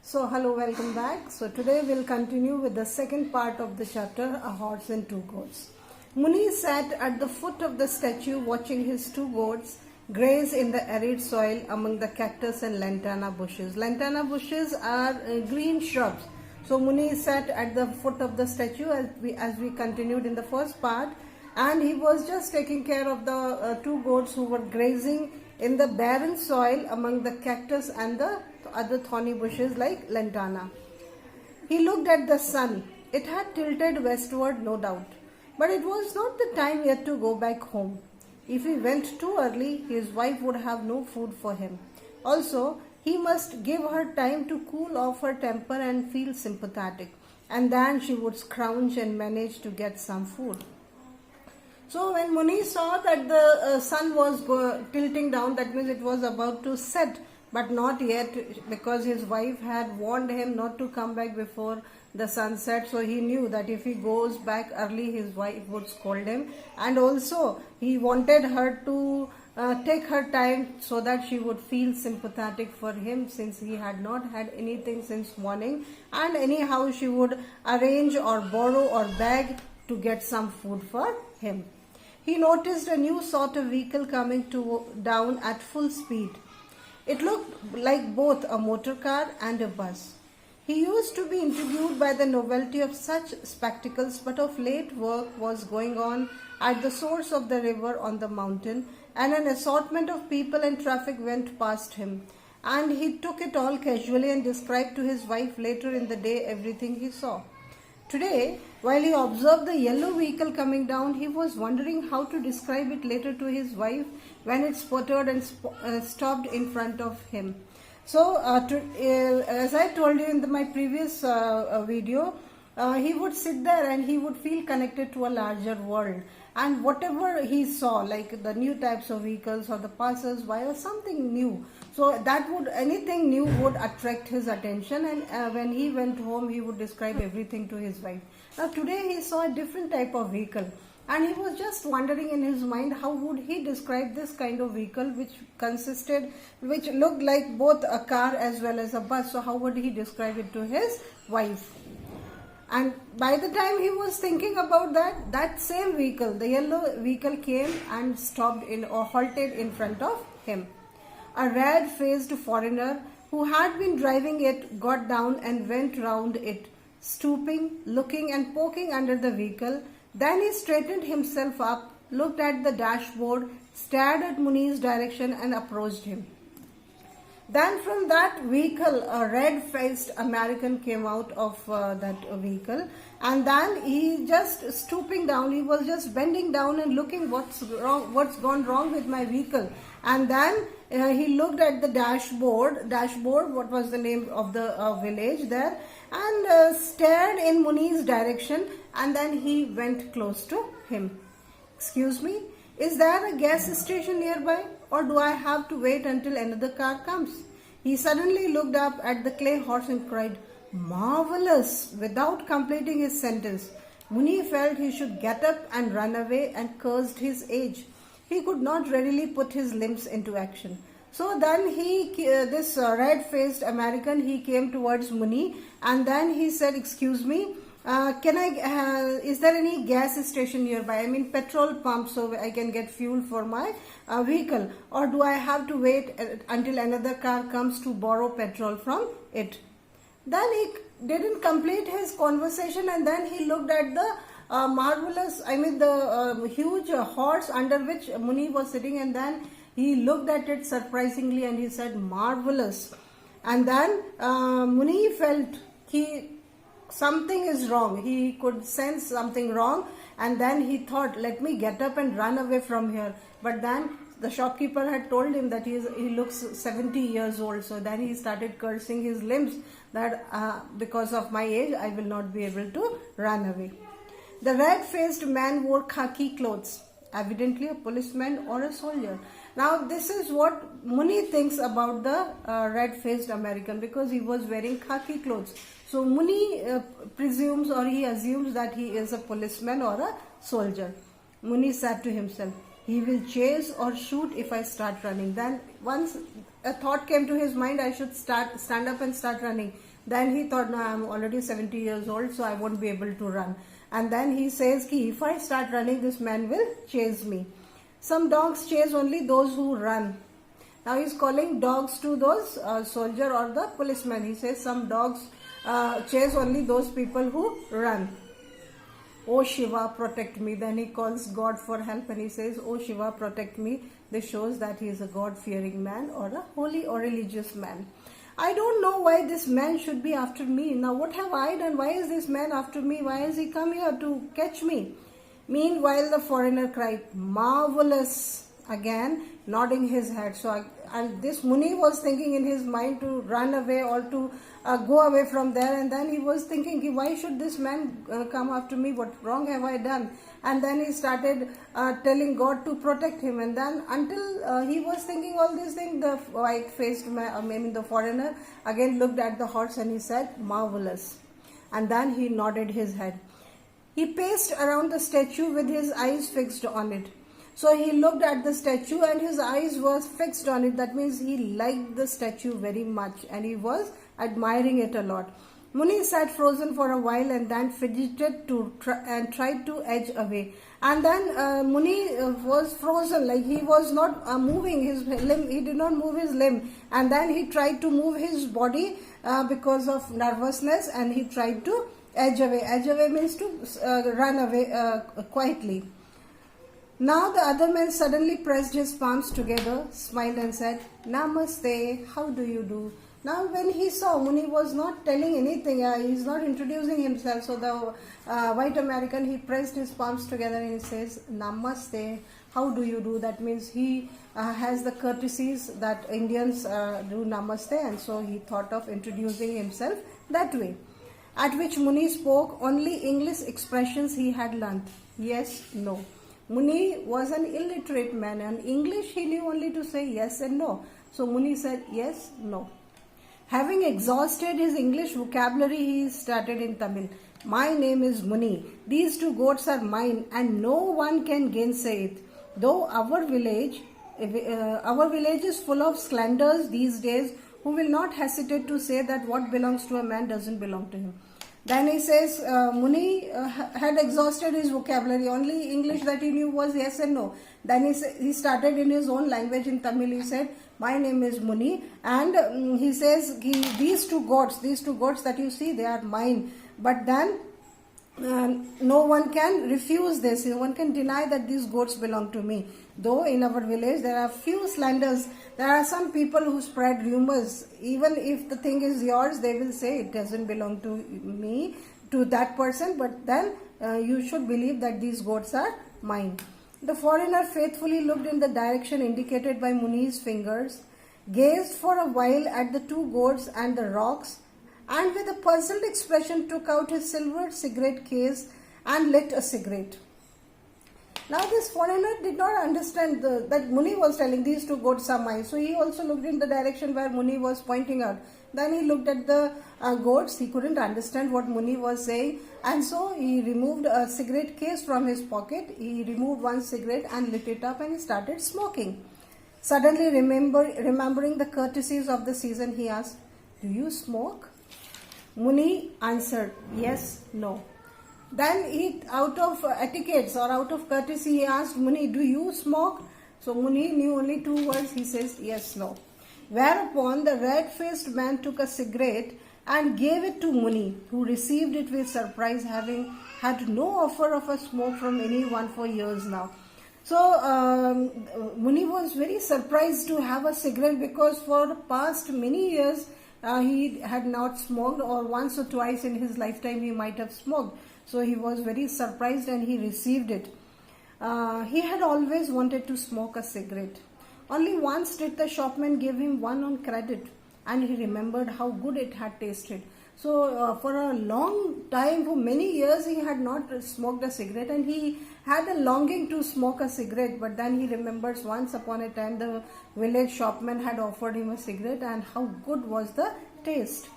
So hello, welcome back. So today we'll continue with the second part of the chapter, A Horse and Two Goats. Muni sat at the foot of the statue watching his two goats graze in the arid soil among the cactus and lantana bushes. Lantana bushes are green shrubs. So Muni sat at the foot of the statue as we continued in the first part, and he was just taking care of the two goats who were grazing in the barren soil among the cactus and the other thorny bushes like lantana. He looked at the sun. It had tilted westward, no doubt, but it was not the time yet to go back home. If he went too early, his wife would have no food for him. Also, he must give her time to cool off her temper and feel sympathetic, and then she would scrounge and manage to get some food. So when Muni saw that the sun was tilting down, that means it was about to set, but not yet, because his wife had warned him not to come back before the sunset. So he knew that if he goes back early, his wife would scold him. And also he wanted her to take her time so that she would feel sympathetic for him, since he had not had anything since morning. And anyhow, she would arrange or borrow or beg to get some food for him. He noticed a new sort of vehicle coming down at full speed. It looked like both a motor car and a bus. He used to be intrigued by the novelty of such spectacles, but of late work was going on at the source of the river on the mountain, and an assortment of people and traffic went past him. And he took it all casually and described to his wife later in the day everything he saw. Today, while he observed the yellow vehicle coming down, he was wondering how to describe it later to his wife when it sputtered and stopped in front of him. So, as I told you in my previous video, he would sit there and he would feel connected to a larger world. And whatever he saw, like the new types of vehicles or the passers-by or something new, so anything new would attract his attention, and when he went home, he would describe everything to his wife. Now today he saw a different type of vehicle, and he was just wondering in his mind how would he describe this kind of vehicle which looked like both a car as well as a bus. So how would he describe it to his wife? And by the time he was thinking about that same vehicle, the yellow vehicle, came and stopped or halted in front of him. A red-faced foreigner who had been driving it got down and went round it, stooping, looking and poking under the vehicle. Then he straightened himself up, looked at the dashboard, stared at Muni's direction and approached him. Then from that vehicle, a red-faced American came out of that vehicle, and then he just stooping down, he was just bending down and looking what's gone wrong with my vehicle. And then he looked at the dashboard, what was the name of the village there, and stared in Muni's direction, and then he went close to him. "Excuse me, is there a gas station nearby, or do I have to wait until another car comes?" He suddenly looked up at the clay horse and cried, "Marvelous!" without completing his sentence. Muni felt he should get up and run away, and cursed his age. He could not readily put his limbs into action. So then this red-faced American, he came towards Muni, and then he said, "Excuse me, is there any gas station nearby? I mean petrol pump, so I can get fuel for my vehicle, or do I have to wait until another car comes to borrow petrol from it?" Then he didn't complete his conversation, and then he looked at the the huge horse under which Muni was sitting, and then he looked at it surprisingly and he said, "Marvelous." And then Muni felt something is wrong. He could sense something wrong, and then he thought, let me get up and run away from here. But then the shopkeeper had told him that he looks 70 years old. So then he started cursing his limbs that because of my age, I will not be able to run away. The red-faced man wore khaki clothes, evidently a policeman or a soldier. Now this is what Muni thinks about the red-faced American, because he was wearing khaki clothes. So Muni presumes, or he assumes, that he is a policeman or a soldier. Muni said to himself, "He will chase or shoot if I start running." Then once a thought came to his mind, I should stand up and start running. Then he thought, no, I'm already 70 years old, so I won't be able to run. And then he says, if I start running, this man will chase me. Some dogs chase only those who run. Now he's calling dogs to those soldier or the policeman. He says some dogs chase only those people who run. Oh Shiva, protect me. Then he calls God for help and he says, oh Shiva, protect me. This shows that he is a God-fearing man or a holy or religious man. I don't know why this man should be after me. Now what have I done? Why is this man after me? Why has he come here to catch me? Meanwhile, the foreigner cried, marvelous, again nodding his head. So, and this Muni was thinking in his mind to run away or to go away from there, and then he was thinking, why should this man come after me? What wrong have I done? And then he started telling God to protect him, and then until he was thinking all these things, the white-faced man, the foreigner, again looked at the horse and he said, marvelous. And then he nodded his head. He paced around the statue with his eyes fixed on it. So he looked at the statue and his eyes were fixed on it. That means he liked the statue very much and he was admiring it a lot. Muni sat frozen for a while and then fidgeted and tried to edge away. And then Muni was frozen, like he was not moving his limb. He did not move his limb. And then he tried to move his body because of nervousness, and he tried to edge away. Edge away means to run away quietly. Now the other man suddenly pressed his palms together, smiled and said, Namaste, how do you do? Now when he saw Muni was not telling anything, he's not introducing himself, so the white American, he pressed his palms together and he says, Namaste, how do you do? That means he has the courtesies that Indians do, Namaste, and so he thought of introducing himself that way. At which Muni spoke only English expressions he had learnt. Yes, no. Muni was an illiterate man, and English he knew only to say yes and no. So Muni said yes, no. Having exhausted his English vocabulary, he started in Tamil. My name is Muni. These two goats are mine, and no one can gainsay it. Though our village is full of slanders these days, who will not hesitate to say that what belongs to a man doesn't belong to him. Then he says Muni had exhausted his vocabulary. Only English that he knew was yes and no. Then he started in his own language in Tamil. He said, my name is Muni, and he says these two goats that you see, they are mine. But then no one can refuse this. No one can deny that these goats belong to me. Though in our village there are few slanders. There are some people who spread rumors. Even if the thing is yours, they will say it doesn't belong to me, to that person. But then you should believe that these goats are mine. The foreigner faithfully looked in the direction indicated by Muni's fingers, gazed for a while at the two goats and the rocks, and with a puzzled expression took out his silver cigarette case and lit a cigarette. Now this foreigner did not understand that Muni was telling these two goats are mine. So he also looked in the direction where Muni was pointing out. Then he looked at the goats. He couldn't understand what Muni was saying. And so he removed a cigarette case from his pocket. He removed one cigarette and lit it up and he started smoking. Suddenly remembering the courtesies of the season, he asked, do you smoke? Muni answered, yes, no. Then he, out of etiquettes or out of courtesy, he asked Muni, do you smoke? So Muni knew only two words. He says, yes, no. Whereupon the red-faced man took a cigarette and gave it to Muni, who received it with surprise, having had no offer of a smoke from anyone for years now. So Muni was very surprised to have a cigarette, because for the past many years he had not smoked, or once or twice in his lifetime he might have smoked. So he was very surprised and he received it. He had always wanted to smoke a cigarette. Only once did the shopman give him one on credit, and he remembered how good it had tasted. So for a long time, for many years, he had not smoked a cigarette, and he had a longing to smoke a cigarette. But then he remembers once upon a time the village shopman had offered him a cigarette, and how good was the taste.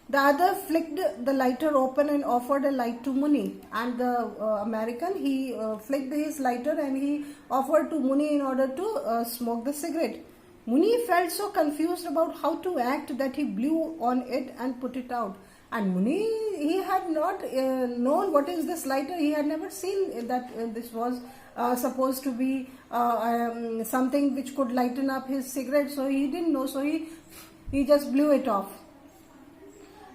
The other flicked the lighter open and offered a light to Muni. And the American, he flicked his lighter and he offered to Muni in order to smoke the cigarette. Muni felt so confused about how to act that he blew on it and put it out. And Muni, he had not known what is this lighter. He had never seen that this was supposed to be something which could lighten up his cigarette. So he didn't know. So he just blew it off.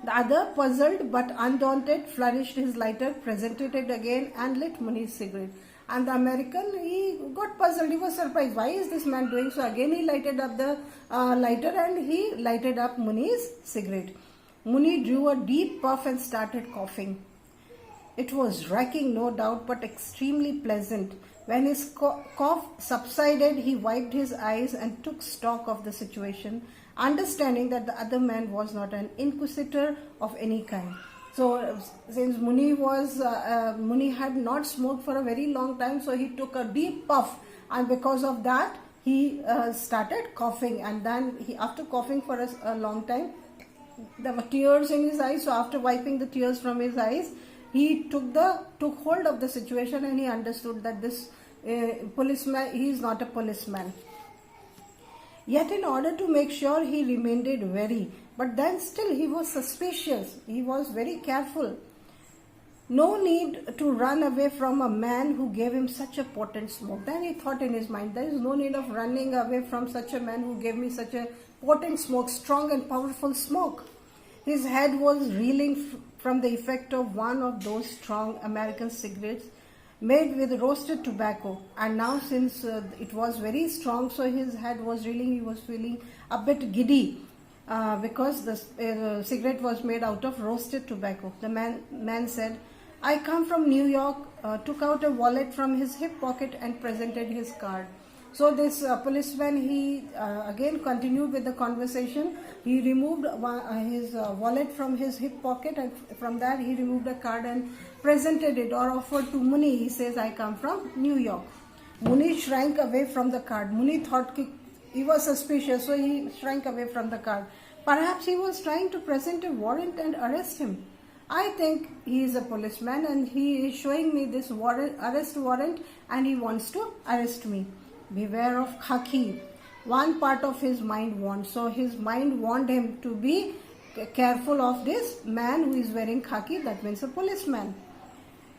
The other, puzzled but undaunted, flourished his lighter, presented it again, and lit Muni's cigarette. And the American, he got puzzled. He was surprised. Why is this man doing so? Again, he lighted up the lighter and he lighted up Muni's cigarette. Muni drew a deep puff and started coughing. It was racking, no doubt, but extremely pleasant. When his cough subsided, he wiped his eyes and took stock of the situation, understanding that the other man was not an inquisitor of any kind. So, since Muni had not smoked for a very long time, so he took a deep puff, and because of that, he started coughing. And then, after coughing for a long time, there were tears in his eyes. So, after wiping the tears from his eyes, he took hold of the situation, and he understood that this policeman, he is not a policeman. Yet in order to make sure, he remained wary. But then still he was suspicious. He was very careful. No need to run away from a man who gave him such a potent smoke. Then he thought in his mind, there is no need of running away from such a man who gave me such a potent smoke, strong and powerful smoke. His head was reeling from the effect of one of those strong American cigarettes made with roasted tobacco, and now since it was very strong, so his head was reeling. He was feeling a bit giddy because the cigarette was made out of roasted tobacco. The man said, "I come from New York," took out a wallet from his hip pocket and presented his card. So this policeman, he again continued with the conversation. He removed his wallet from his hip pocket, and from that he removed a card and presented it or offered to Muni. He says, "I come from New York." Muni shrank away from the card. Muni thought he was suspicious, so he shrank away from the card. Perhaps he was trying to present a warrant and arrest him. I think he is a policeman and he is showing me this arrest warrant, and he wants to arrest me. Beware of khaki. One part of his mind warned. So his mind warned him to be careful of this man who is wearing khaki. That means a policeman.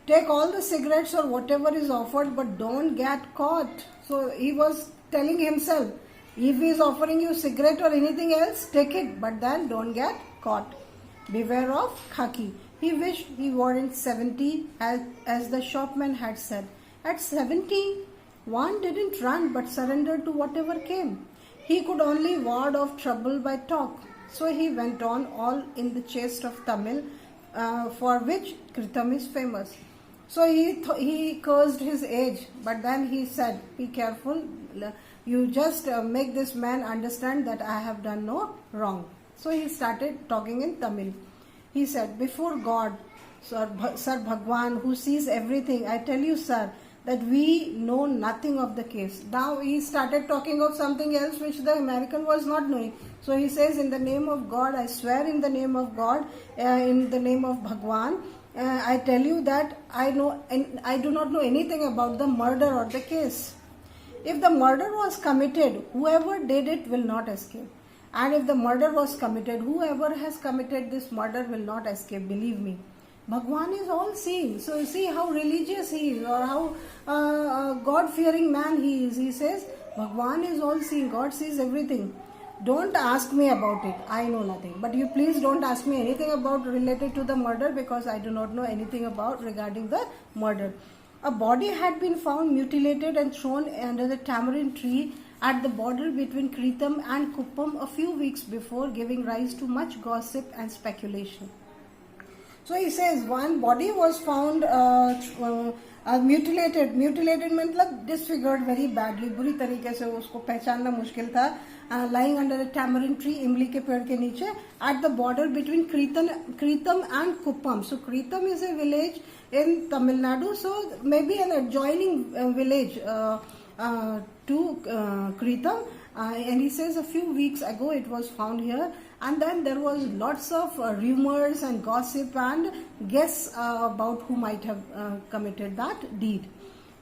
Take all the cigarettes or whatever is offered, but don't get caught. So he was telling himself, if he is offering you cigarette or anything else, take it, but then don't get caught. Beware of khaki. He wished he weren't 70 as the shopman had said. At 70, one didn't run but surrendered to whatever came. He could only ward off trouble by talk. So he went on, all in the chaste of Tamil, for which Kritam is famous. So he cursed his age, but then he said, "Be careful, you just make this man understand that I have done no wrong." So he started talking in Tamil. He said, "Before God, Sir Bhagwan, who sees everything, I tell you, sir, that we know nothing of the case." Now he started talking of something else which the American was not knowing. So he says, "In the name of God, I swear in the name of God, in the name of Bhagwan, I tell you that I do not know anything about the murder or the case. If the murder was committed, whoever did it will not escape. And if the murder was committed, whoever has committed this murder will not escape, believe me. Bhagwan is all seeing." So see how religious he is, or how God-fearing man he is. He says, Bhagwan is all seeing. God sees everything. Don't ask me about it. I know nothing. But you please don't ask me anything about related to the murder, because I do not know anything about regarding the murder. A body had been found mutilated and thrown under the tamarind tree at the border between Kritam and Kuppam a few weeks before, giving rise to much gossip and speculation. So he says one body was found mutilated मतलब disfigured very badly, बुरी तरीके से उसको पहचानना मुश्किल था, lying under a tamarind tree, इमली के पेड़ के नीचे, at the border between Kritam and Kuppam. So Kritam is a village in Tamil Nadu, so maybe an adjoining village to Kritam. And he says a few weeks ago it was found here, and then there was lots of rumors and gossip and guess about who might have committed that deed.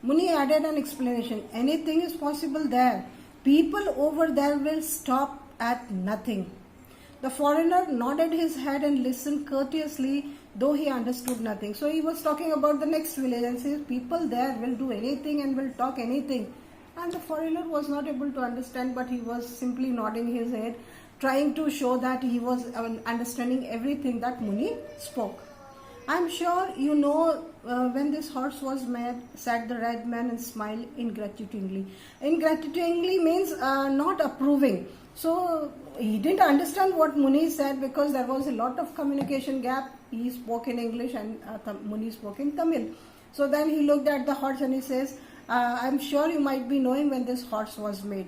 Muni added an explanation. Anything is possible there. People over there will stop at nothing. The foreigner nodded his head and listened courteously, though he understood nothing. So he was talking about the next village and says, people there will do anything and will talk anything. And the foreigner was not able to understand, but he was simply nodding his head, trying to show that he was understanding everything that Muni spoke. I'm sure you know when this horse was made, said the red man and smiled ingratitudingly. Ingratitudingly means not approving. So he didn't understand what Muni said because there was a lot of communication gap. He spoke in English and Muni spoke in Tamil. So then he looked at the horse and he says, I'm sure you might be knowing when this horse was made.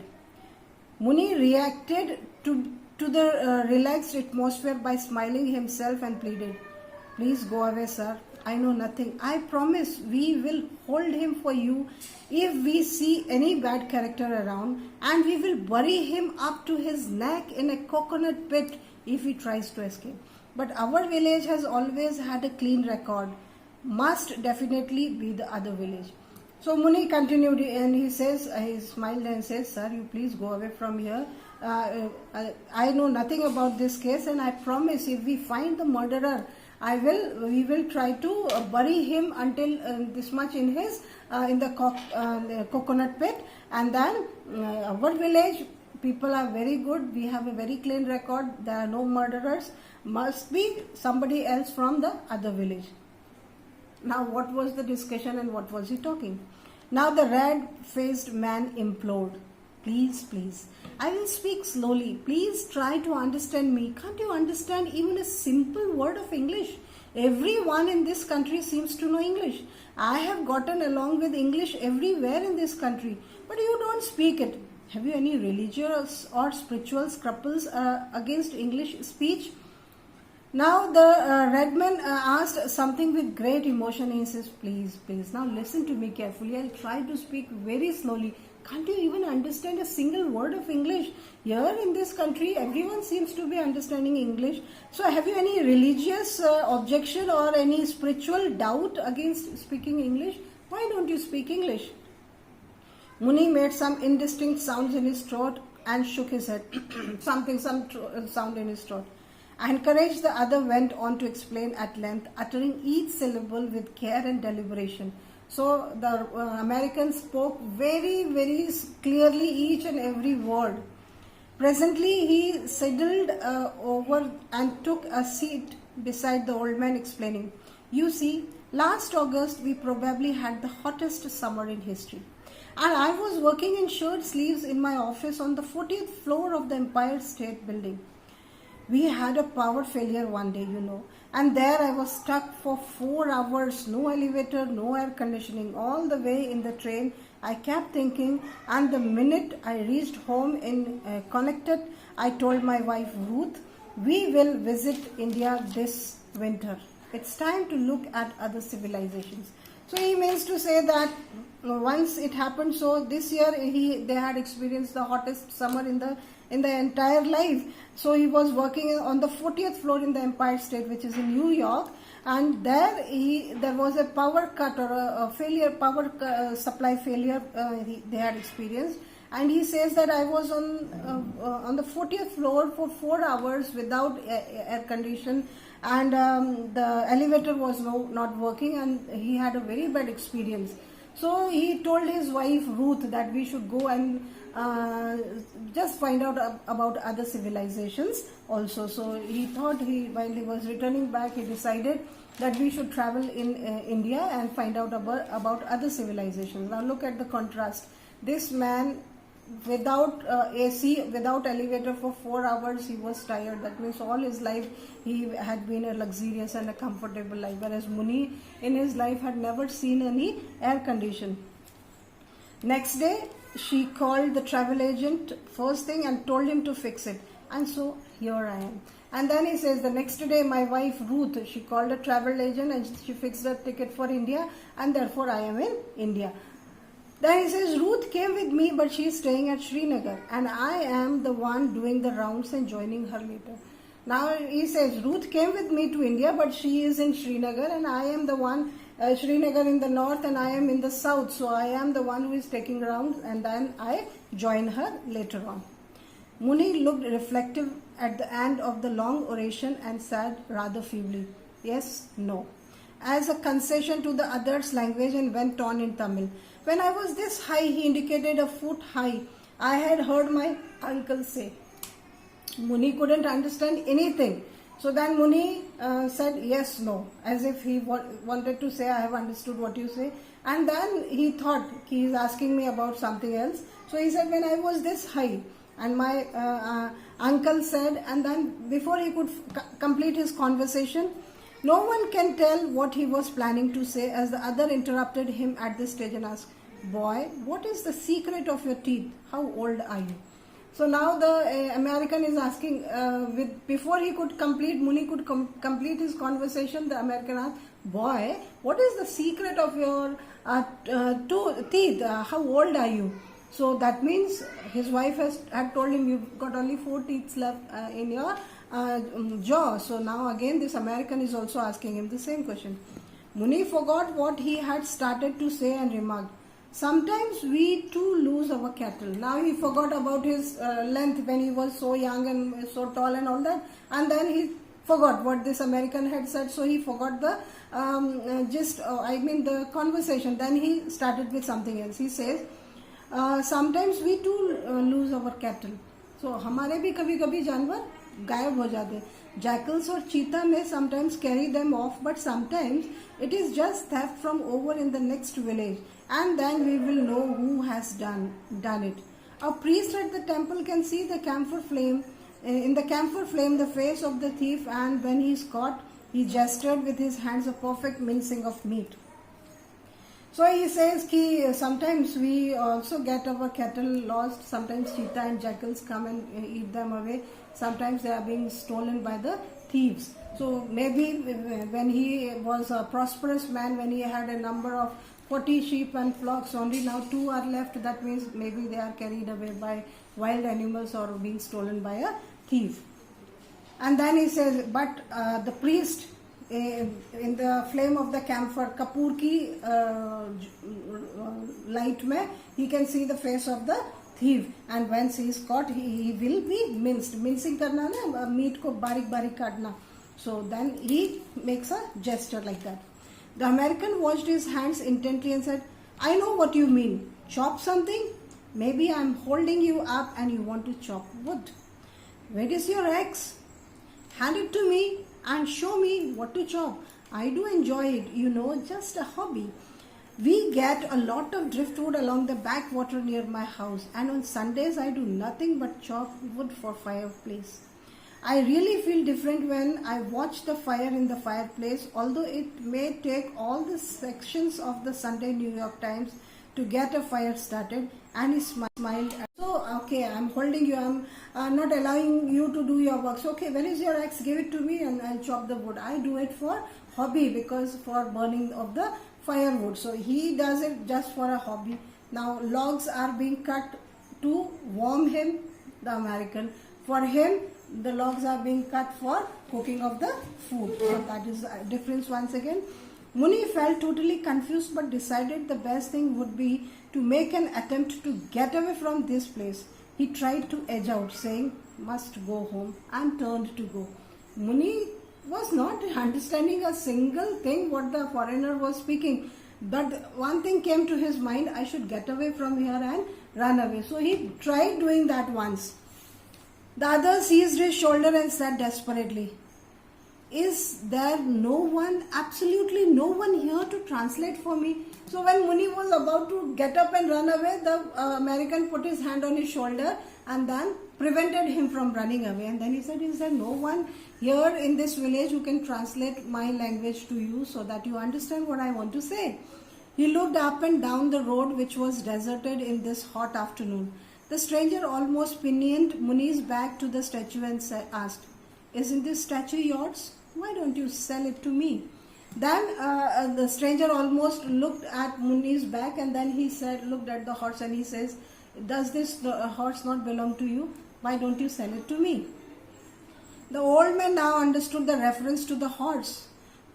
Muni reacted to the relaxed atmosphere by smiling himself and pleaded, please go away, sir. I know nothing. I promise we will hold him for you if we see any bad character around, and we will bury him up to his neck in a coconut pit if he tries to escape. But our village has always had a clean record. Must definitely be the other village. So Muni continued and he says, he smiled and says, sir, you please go away from here. I know nothing about this case, and I promise if we find the murderer, we will try to bury him until this much in his in the coconut pit, and then our village people are very good. We have a very clean record. There are no murderers. Must be somebody else from the other village. Now, what was the discussion and what was he talking? Now the red-faced man implored, please, please, I will speak slowly. Please try to understand me. Can't you understand even a simple word of English? Everyone in this country seems to know English. I have gotten along with English everywhere in this country, but you don't speak it. Have you any religious or spiritual scruples against English speech? Now the red man asked something with great emotion. He says, please, please, now listen to me carefully. I'll try to speak very slowly. Can't you even understand a single word of English? Here in this country, everyone seems to be understanding English. So have you any religious objection or any spiritual doubt against speaking English? Why don't you speak English? Muni made some indistinct sounds in his throat and shook his head. Some sound in his throat. Encouraged, the other went on to explain at length, uttering each syllable with care and deliberation. So the American spoke very, very clearly each and every word. Presently he sidled over and took a seat beside the old man, explaining, you see, last August we probably had the hottest summer in history. And I was working in shirt sleeves in my office on the 40th floor of the Empire State Building. We had a power failure one day, and there I was stuck for 4 hours, no elevator, no air conditioning, all the way in the train. I kept thinking, and the minute I reached home in Connecticut, I told my wife Ruth, we will visit India this winter. It's time to look at other civilizations. So he means to say that once it happened, so this year they had experienced the hottest summer in the entire life. So he was working on the 40th floor in the Empire State, which is in New York, and there was a power cut or a failure, power supply failure they had experienced. And he says that I was on the 40th floor for 4 hours without air condition, and the elevator was not working, and he had a very bad experience. So he told his wife Ruth that we should go and just find out about other civilizations also. So he thought while he was returning back, he decided that we should travel in India and find out about other civilizations. Now look at the contrast. This man, without AC, without elevator for 4 hours, he was tired. That means all his life he had been a luxurious and a comfortable life, whereas Muni in his life had never seen any air condition. Next day, she called the travel agent first thing and told him to fix it. And so here I am. And then he says the next day, my wife Ruth, she called a travel agent and she fixed a ticket for India, and therefore I am in India. Then he says, Ruth came with me, but she is staying at Srinagar, and I am the one doing the rounds and joining her later. Now he says, Ruth came with me to India, but she is in Srinagar, and I am the one Srinagar in the north and I am in the south. So I am the one who is taking rounds and then I join her later on. Muni looked reflective at the end of the long oration and said rather feebly, yes, no, as a concession to the other's language, and went on in Tamil. When I was this high, he indicated a foot high, I had heard my uncle say. Muni couldn't understand anything. So then Muni said yes, no, as if he wanted to say, I have understood what you say. And then he thought he is asking me about something else. So he said, when I was this high, and my uncle said, and then before he could complete his conversation, no one can tell what he was planning to say, as the other interrupted him at this stage and asked, boy, what is the secret of your teeth? How old are you? So now the American is asking, before he could complete, Muni could complete his conversation, the American asked, boy, what is the secret of your teeth? How old are you? So that means his wife had told him, you've got only 4 teeth left in your jaw. So now again this American is also asking him the same question. Muni forgot what he had started to say and remarked, sometimes we too lose our cattle. Now he forgot about his length when he was so young and so tall and all that, and then he forgot what this American had said, so he forgot the the conversation. Then he started with something else. He says, sometimes we too lose our cattle. So हमारे भी कभी कभी जानवर गायब हो जाते. Jackals or cheetah may sometimes carry them off, but sometimes it is just theft from over in the next village, and then we will know who has done it. A priest at the temple can see the camphor flame, in the camphor flame the face of the thief, and when he is caught, he gestured with his hands a perfect mincing of meat. So he says ki sometimes we also get our cattle lost, sometimes cheetah and jackals come and eat them away, sometimes they are being stolen by the thieves. So maybe when he was a prosperous man, when he had a number of 40 sheep and flocks, only now 2 are left, that means maybe they are carried away by wild animals or being stolen by a thief. And then he says, but the priest in the flame of the camphor, kapoor ki light mein, he can see the face of the thief, and once he is caught, he will be minced. Mincing karna na, meat ko barik barik kaatna. So then he makes a gesture like that. The American watched his hands intently and said, I know what you mean. Chop something? Maybe I am holding you up and you want to chop wood. Where is your axe? Hand it to me and show me what to chop. I do enjoy it, just a hobby. We get a lot of driftwood along the backwater near my house, and on Sundays I do nothing but chop wood for fireplace. I really feel different when I watch the fire in the fireplace, although it may take all the sections of the Sunday New York Times to get a fire started. And he smiled. So, okay, I'm holding you, I'm not allowing you to do your work. So, okay, where is your axe? Give it to me and I'll chop the wood. I do it for hobby, because for burning of the firewood. So, he does it just for a hobby. Now, logs are being cut to warm him, the American. For him, the logs are being cut for cooking of the food. So, that is a difference once again. Muni felt totally confused, but decided the best thing would be to make an attempt to get away from this place. He tried to edge out, saying, must go home, and turned to go. Muni was not understanding a single thing what the foreigner was speaking. But one thing came to his mind, I should get away from here and run away. So he tried doing that once. The other seized his shoulder and said desperately, is there no one, absolutely no one here to translate for me? So when Muni was about to get up and run away, the American put his hand on his shoulder and then prevented him from running away. And then he said, is there no one here in this village who can translate my language to you so that you understand what I want to say? He looked up and down the road, which was deserted in this hot afternoon. The stranger almost pinioned Muni's back to the statue and asked, isn't this statue yours? Why don't you sell it to me? Then the stranger almost looked at Muni's back, and then he said, looked at the horse and he says, does this horse not belong to you? Why don't you sell it to me? The old man now understood the reference to the horse.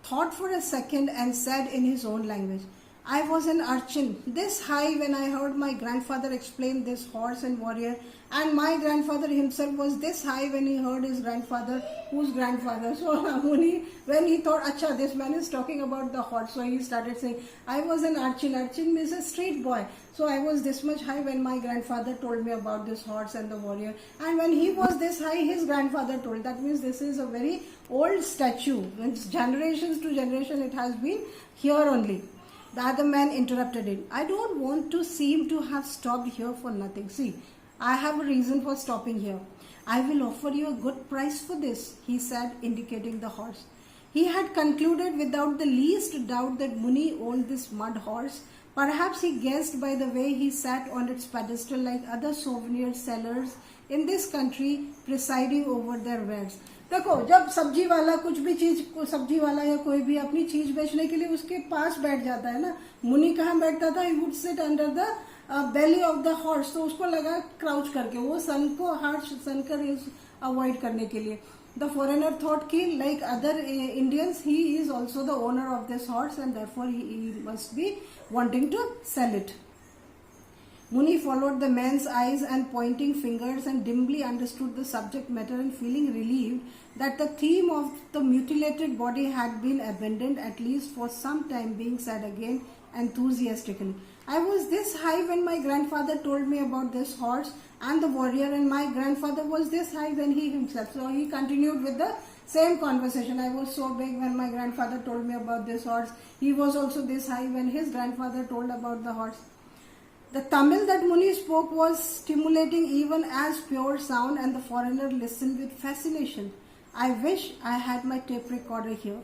thought for a second and said in his own language, I was an urchin, this high when I heard my grandfather explain this horse and warrior, and my grandfather himself was this high when he heard his grandfather, whose grandfather. So Muni, when he thought, Acha, this man is talking about the horse, so he started saying, I was an urchin. Urchin means a street boy. So I was this much high when my grandfather told me about this horse and the warrior. And when he was this high, his grandfather told. That means this is a very old statue. It's generations to generation it has been here only. The other man interrupted him. I don't want to seem to have stopped here for nothing. See, I have a reason for stopping here. I will offer you a good price for this, he said, indicating the horse. He had concluded without the least doubt that Muni owned this mud horse. Perhaps he guessed by the way he sat on its pedestal like other souvenir sellers in this country presiding over their wares. देखो, जब सब्जी वाला कुछ भी चीज, सब्जी वाला या कोई भी अपनी चीज बेचने के लिए उसके पास बैठ जाता है ना, मुनि कहाँ बैठता था? He would sit under the belly of the horse. तो उसको लगा क्राउच करके, वो सन को हार्श सन का रेज अवॉइड करने के लिए. The foreigner thought कि like other Indians, he is also the owner of this horse and therefore he must be wanting to sell it. Muni followed the man's eyes and pointing fingers and dimly understood the subject matter, and feeling relieved that the theme of the mutilated body had been abandoned, at least for some time being, said again enthusiastically, I was this high when my grandfather told me about this horse and the warrior, and my grandfather was this high when he himself. So he continued with the same conversation. I was so big when my grandfather told me about this horse. He was also this high when his grandfather told about the horse. The Tamil that Muni spoke was stimulating even as pure sound, and the foreigner listened with fascination. I wish I had my tape recorder here,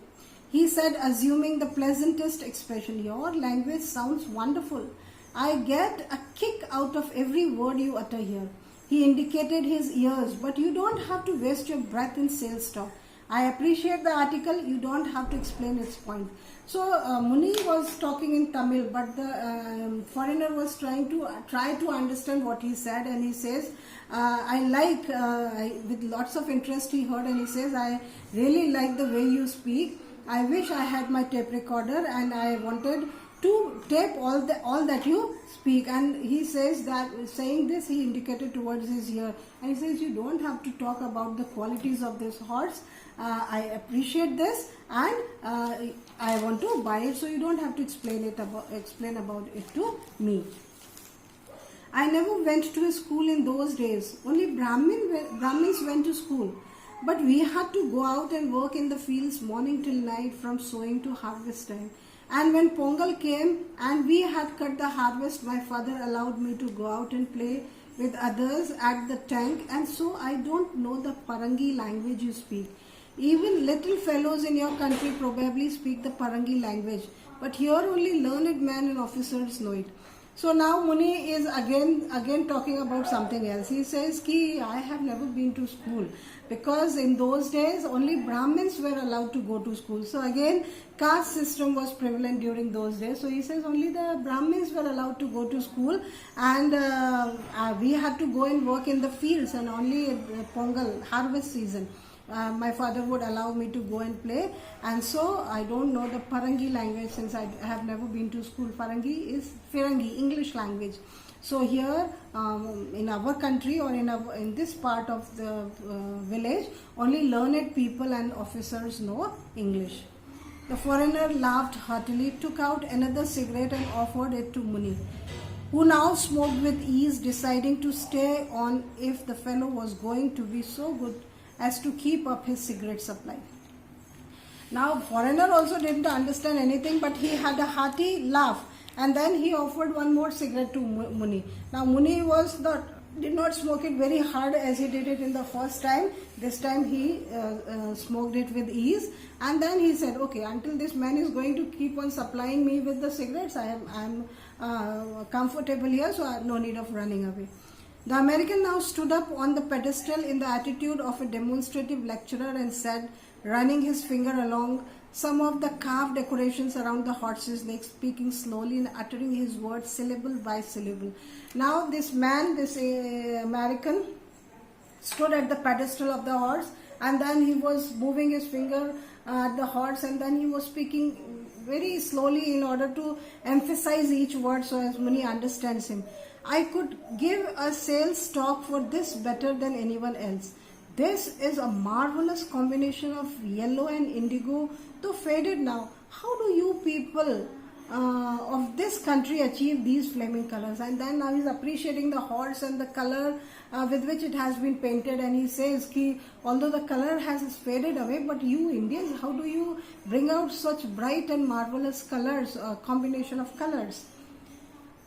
he said, assuming the pleasantest expression. Your language sounds wonderful. I get a kick out of every word you utter here. He indicated his ears, but you don't have to waste your breath in sales talk. I appreciate the article, you don't have to explain its point. So Muni was talking in Tamil, but the foreigner was trying to understand what he said, and he says, with lots of interest he heard, and he says, I really like the way you speak. I wish I had my tape recorder and I wanted to tape all that you speak. And he says that, saying this, he indicated towards his ear, and he says, you don't have to talk about the qualities of this horse. I appreciate this, and I want to buy it, so you don't have to explain about it to me. I never went to a school in those days. Only Brahmins went to school. But we had to go out and work in the fields morning till night, from sowing to harvest time. And when Pongal came and we had cut the harvest, my father allowed me to go out and play with others at the tank. And so I don't know the Parangi language you speak. Even little fellows in your country probably speak the Parangi language, but here only learned men and officers know it. So now Muni is again talking about something else. He says ki I have never been to school, because in those days only Brahmins were allowed to go to school. So again caste system was prevalent during those days. So he says only the Brahmins were allowed to go to school, and we had to go and work in the fields, and only Pongal harvest season my father would allow me to go and play. And so I don't know the Parangi language, since I have never been to school. Parangi is Firangi, English language. So here in our country, or in this part of the village, only learned people and officers know English. The foreigner laughed heartily, took out another cigarette and offered it to Muni, who now smoked with ease, deciding to stay on if the fellow was going to be so good as to keep up his cigarette supply. Now foreigner also didn't understand anything, but he had a hearty laugh, and then he offered one more cigarette to Muni. Now Muni did not smoke it very hard as he did it in the first time. This time he smoked it with ease, and then he said, okay, until this man is going to keep on supplying me with the cigarettes, I am comfortable here, so no need of running away. The American now stood up on the pedestal in the attitude of a demonstrative lecturer and said, running his finger along some of the carved decorations around the horse's neck, speaking slowly and uttering his words syllable by syllable. Now this man, this American, stood at the pedestal of the horse, and then he was moving his finger the horse, and then he was speaking very slowly in order to emphasize each word so as Muni understands him. I could give a sales talk for this better than anyone else. This is a marvelous combination of yellow and indigo, though faded now. How do you people of this country achieve these flaming colors? And then now he's appreciating the horse and the color with which it has been painted, and he says ki although the color has faded away, but you Indians, how do you bring out such bright and marvelous colors, combination of colors?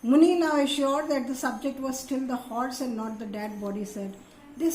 Muni, now assured that the subject was still the horse and not the dead body, said,